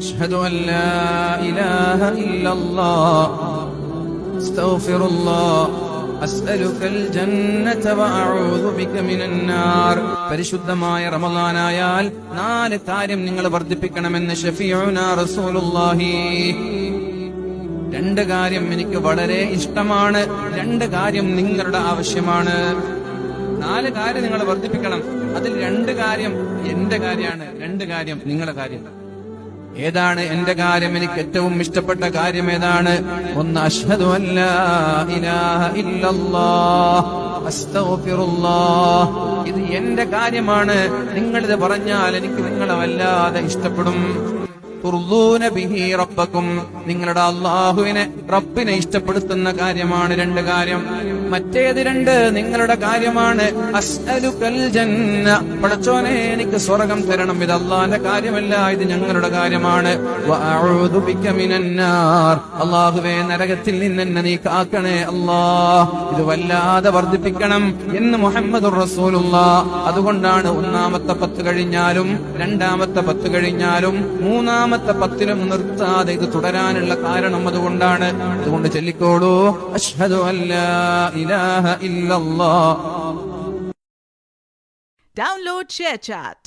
അഷ്ഹദു അൻ ലാ ഇലാഹ ഇല്ലല്ലാഹ് അസ്തഗ്ഫിറുല്ലാഹ് അസ്അലുകൽ ജന്നത വഅഊദു ബിക മിനൻ നാർ. പരിശുദ്ധമായ റമളാനായാൽ 4 കാര്യം നിങ്ങൾ വർദ്ധിപ്പിക്കണമെന്ന് ശഫീഉനാ റസൂലുള്ളാഹി. 2 കാര്യം എനിക്ക് വളരെ ഇഷ്ടമാണ്, 2 കാര്യം നിങ്ങളുടെ ആവശ്യമാണ്. 4 കാര്യം നിങ്ങൾ വർദ്ധിപ്പിക്കണം. അതിൽ 2 കാര്യം എന്റെ കാര്യമാണ്, 2 കാര്യം നിങ്ങളുടെ കാര്യം. ഏതാണ് എന്റെ കാര്യം? എനിക്ക് ഏറ്റവും ഇഷ്ടപ്പെട്ട കാര്യം ഏതാണ്? ഒന്ന്, അഷ്ഹദു അൻ ലാ ഇലാഹ ഇല്ലല്ലാഹ് അസ്തഗ്ഫിറുല്ലാഹ്. ഇത് എന്റെ കാര്യമാണ്. നിങ്ങളിത് പറഞ്ഞാൽ എനിക്ക് നിങ്ങളെ വല്ലാതെ ഇഷ്ടപ്പെടും. തുർദൂന ബിഹി റബ്ബക്കും, നിങ്ങളുടെ അല്ലാഹുവിനെ റബ്ബിനെ ഇഷ്ടപ്പെടുത്തുന്ന കാര്യമാണ് 2 കാര്യം. മറ്റേത് 2 നിങ്ങളുടെ കാര്യമാണ്. അസ്അലുകൽ ജന്ന, പടച്ചോനെ എനിക്ക് സ്വർഗ്ഗം തരണം. ഇത് അല്ലാഹുവിന്റെ കാര്യമല്ല, ഇത് ഞങ്ങളുടെ കാര്യമാണ്. വഅഊദു ബിക മിനൻ നാർ, അല്ലാഹുവേ നരകത്തിൽ നിന്ന് എന്നെ നീ കാക്കണേ അല്ലാഹ്. ഇത് വല്ലാതെ വർദ്ധിപ്പിക്കണം എന്ന് മുഹമ്മദുർ റസൂലുള്ളാഹ്. അതുകൊണ്ടാണ് 1-ാമത്തെ 10 കഴിഞ്ഞാലും 2-ാമത്തെ 10 കഴിഞ്ഞാലും 3-ാമത്തെ 10ലും നിർത്താതെ ഇത് തുടരാനുള്ള കാരണം അതുകൊണ്ടാണ്. അതുകൊണ്ട് ചൊല്ലിക്കോളൂ, അഷ്ഹദു അൻ ലാ ഇലാഹ ഇല്ലല്ലാഹ്. Download ShareChat.